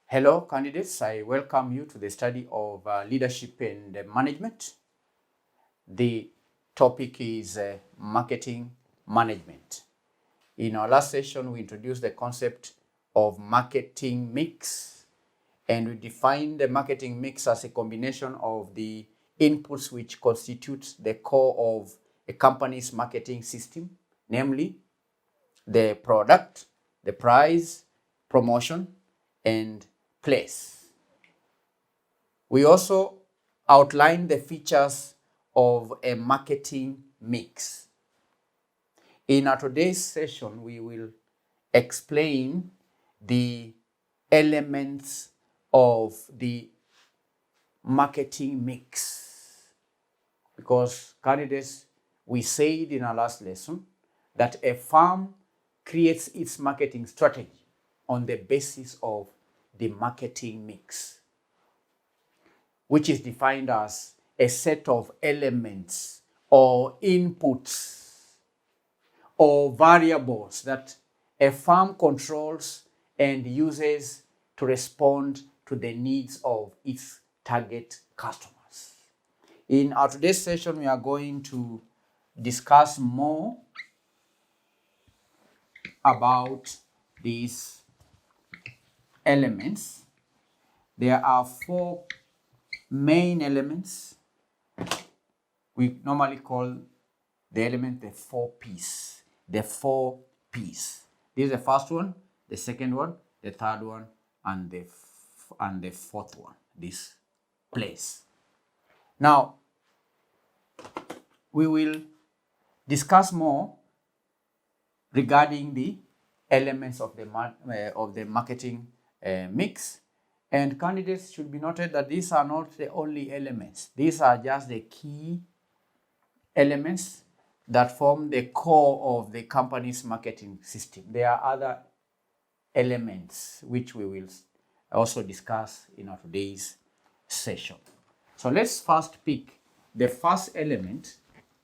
Hello, candidates. I welcome you to the study of leadership and management. The topic is marketing management. In our last session, we introduced the concept of marketing mix, and we defined the marketing mix as a combination of the inputs which constitute the core of a company's marketing system, namely the product, the price, promotion, and place. We also outline the features of a marketing mix. In our today's session, we will explain the elements of the marketing mix. Because candidates, we said in our last lesson that a firm creates its marketing strategy on the basis of the marketing mix, which is defined as a set of elements or inputs or variables that a firm controls and uses to respond to the needs of its target customers. In our today's session, we are going to discuss more about these elements. There are four main elements. We normally call the element the 4Ps. The 4Ps. This is the first one, the second one, the third one, and the fourth one. This place. Now, we will discuss more regarding the elements of the marketing mix. And candidates should be noted that these are not the only elements. These are just the key elements that form the core of the company's marketing system. There are other elements which we will also discuss in our today's session. So let's first pick the first element,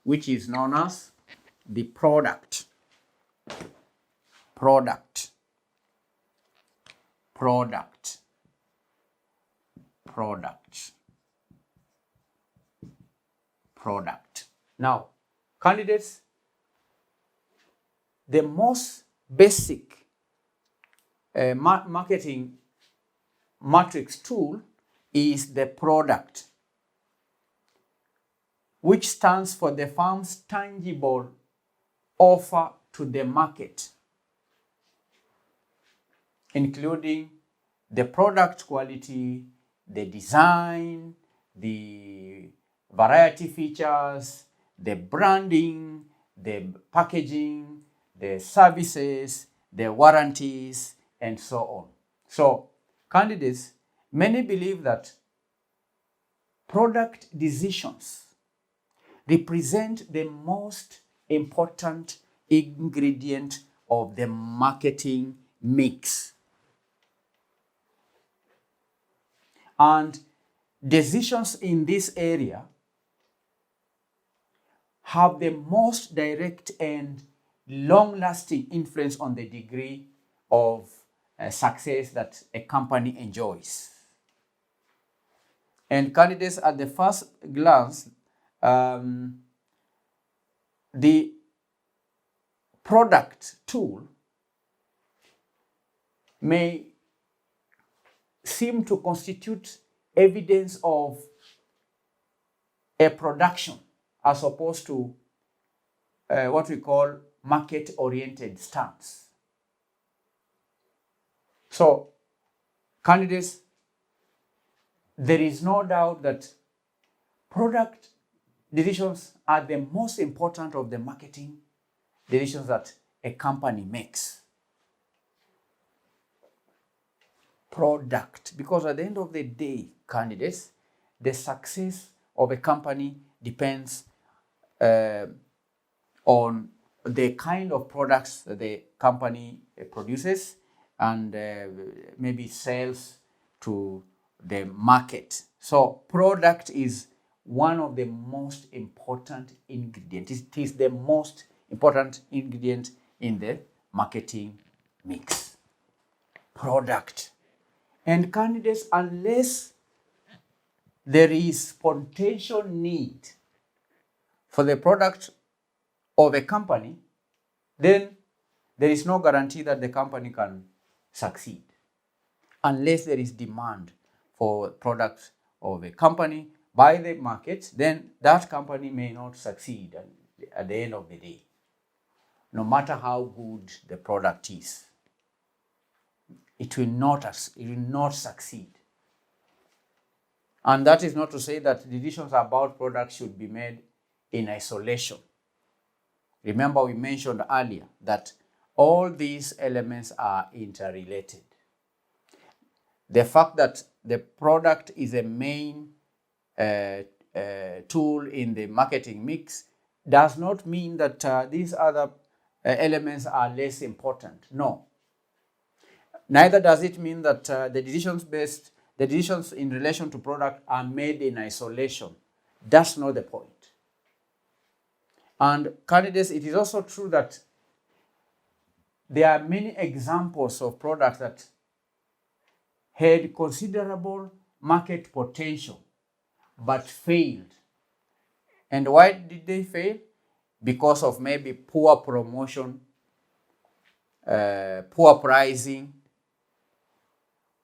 which is known as the product. Product. Now, candidates, the most basic marketing matrix tool is the product, which stands for the firm's tangible offer to the market, including the product quality, the design, the variety features, the branding, the packaging, the services, the warranties, and so on. So, candidates, many believe that product decisions represent the most important ingredient of the marketing mix. And decisions in this area have the most direct and long-lasting influence on the degree of success that a company enjoys. And candidates, at the first glance, the product tool may seem to constitute evidence of a production as opposed to what we call market-oriented stance. So, candidates, there is no doubt that product decisions are the most important of the marketing decisions that a company makes. Product, because at the end of the day, candidates, the success of a company depends on the kind of products that the company produces and maybe sells to the market. So product is one of the most important ingredients. It is the most important ingredient in the marketing mix. Product. And candidates, unless there is potential need for the product of a company, then there is no guarantee that the company can succeed. Unless there is demand for products of a company by the market, then that company may not succeed at the end of the day, no matter how good the product is. It will not succeed. And that is not to say that decisions about products should be made in isolation. Remember, we mentioned earlier that all these elements are interrelated. The fact that the product is a main tool in the marketing mix does not mean that these other elements are less important. No. Neither does it mean that the decisions in relation to product are made in isolation. That's not the point. And candidates, it is also true that there are many examples of products that had considerable market potential but failed. And why did they fail? Because of maybe poor promotion, poor pricing,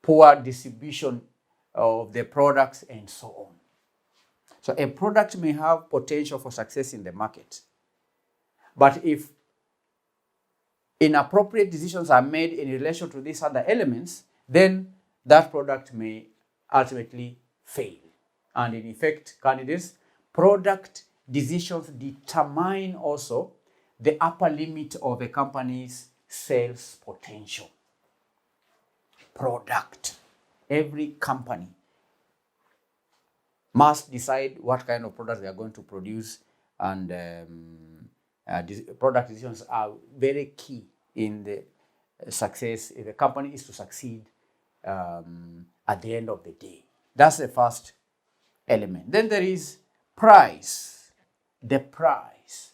poor distribution of the products, and so on. So a product may have potential for success in the market, but if inappropriate decisions are made in relation to these other elements, then that product may ultimately fail. And in effect, candidates, product decisions determine also the upper limit of a company's sales potential. Product. Every company must decide what kind of products they are going to produce, and product decisions are very key in the success, if a company is to succeed at the end of the day. That's the first element. Then there is price. The price.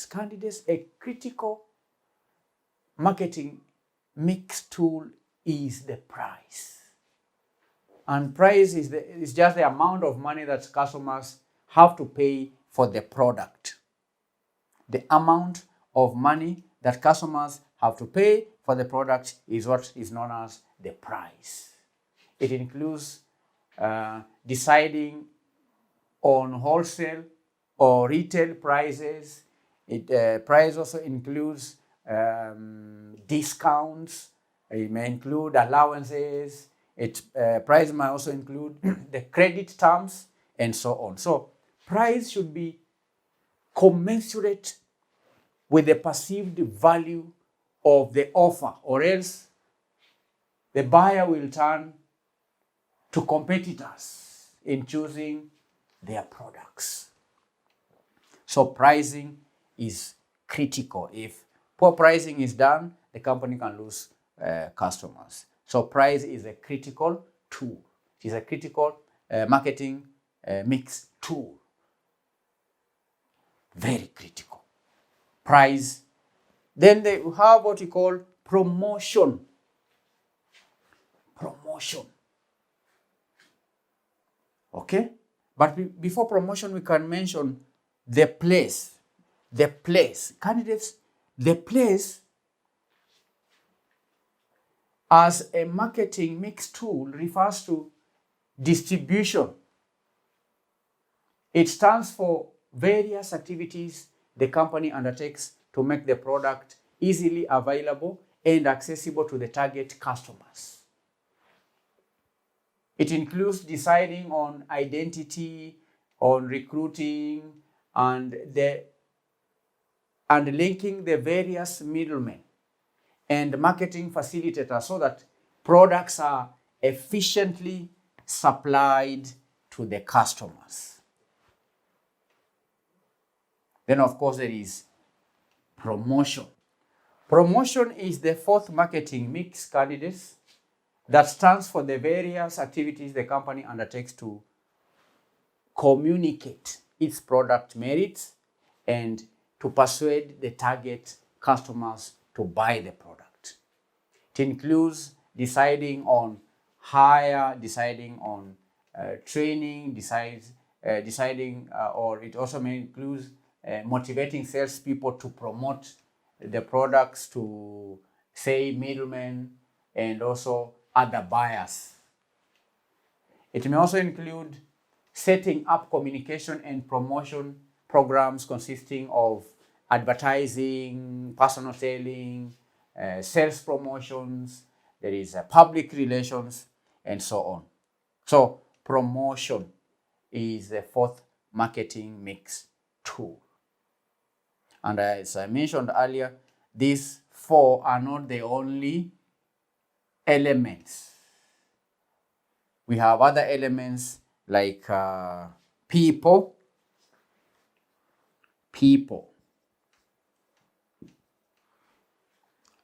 Candidates, a critical marketing mix tool is the price. And price is just the amount of money that customers have to pay for the product. The amount of money that customers have to pay for the product is what is known as the price. It includes deciding on wholesale or retail prices. Price also includes discounts. It may include allowances. Price might also include the credit terms and so on. So price should be commensurate with the perceived value of the offer, or else the buyer will turn to competitors in choosing their products. So pricing is critical. If poor pricing is done, the company can lose customers. So price is a critical tool. It is a critical marketing mix tool. Very critical. Price. Then they have what you call promotion. Promotion. Okay? But before promotion, we can mention the place. The place. Candidates, the place as a marketing mix tool refers to distribution. It stands for various activities the company undertakes to make the product easily available and accessible to the target customers. It includes deciding on identity, on recruiting, and linking the various middlemen and marketing facilitators so that products are efficiently supplied to the customers. Then, of course, there is promotion. Promotion is the fourth marketing mix, candidates, that stands for the various activities the company undertakes to communicate its product merits and to persuade the target customers to buy the product. It includes deciding on hire, deciding on training, or it also may include motivating salespeople to promote the products to, say, middlemen and also other buyers. It may also include setting up communication and promotion programs consisting of advertising, personal selling, sales promotions, there is public relations, and so on. So promotion is the fourth marketing mix tool. And as I mentioned earlier, these four are not the only elements. We have other elements like people.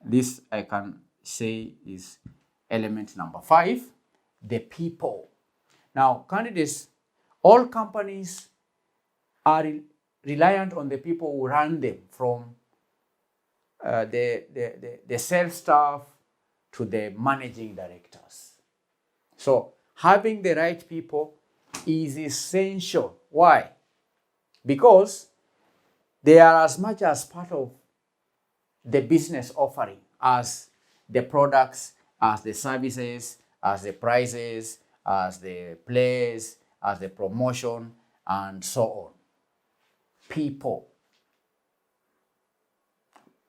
This I can say is element number 5, the people. Now, candidates, all companies are reliant on the people who run them, from the sales staff to the managing directors. So having the right people is essential. Why? Because they are as much as part of the business offering as the products, as the services, as the prices, as the place, as the promotion, and so on. People.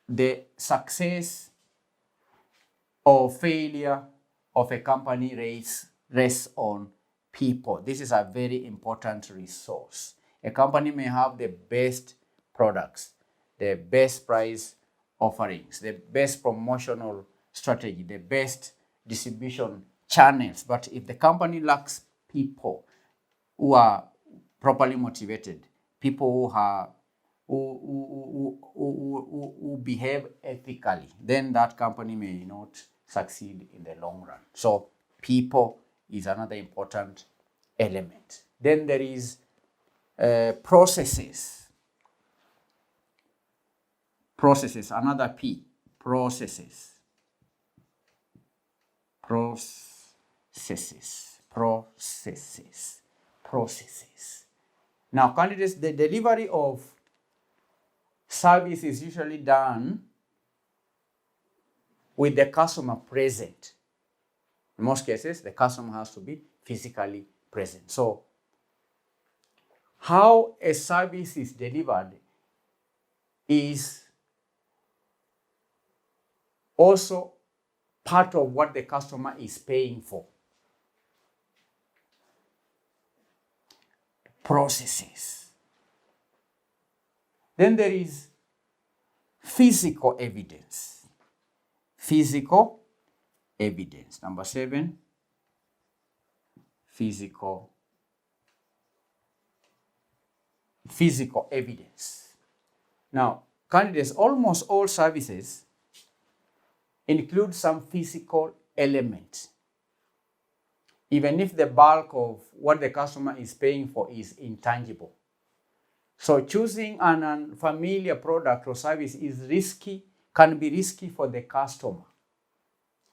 The success or failure of a company rests on people. This is a very important resource. A company may have the best products, the best price offerings, the best promotional strategy, the best distribution channels, but if the company lacks people who are properly motivated, people who behave ethically, then that company may not succeed in the long run. So people is another important element. Then there is processes. Processes, another P, processes. Now, candidates, the delivery of service is usually done with the customer present. In most cases, the customer has to be physically present. So, how a service is delivered is also part of what the customer is paying for. Processes. Then there is physical evidence. Physical evidence. Number 7, physical evidence. Now, candidates, almost all services include some physical element, even if the bulk of what the customer is paying for is intangible. So choosing an unfamiliar product or service is risky, can be risky for the customer,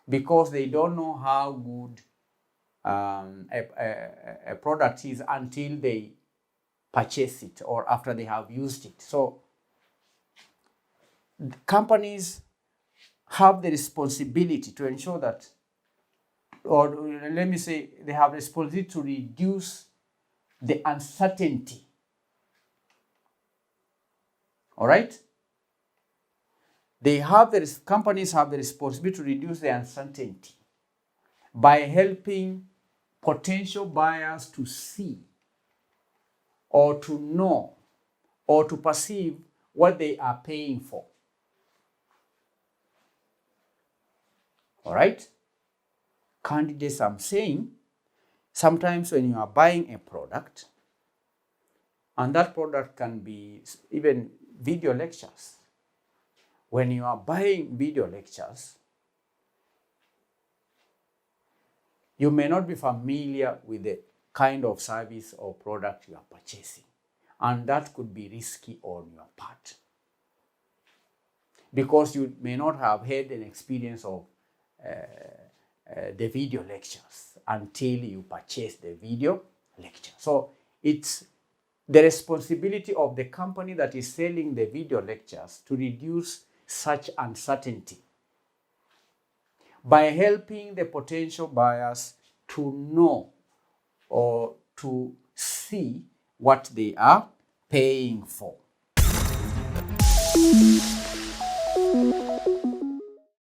because they don't know how good a product is until they purchase it or after they have used it. So companies have the responsibility to ensure that, or let me say, they have the responsibility to reduce the uncertainty. All right? Companies have the responsibility to reduce the uncertainty by helping potential buyers to see or to know or to perceive what they are paying for. All right? Candidates, I'm saying, sometimes when you are buying a product, and that product can be even video lectures. When you are buying video lectures, you may not be familiar with the kind of service or product you are purchasing, and that could be risky on your part, because you may not have had an experience of the video lectures until you purchase the video lecture. So it's the responsibility of the company that is selling the video lectures to reduce such uncertainty by helping the potential buyers to know or to see what they are paying for.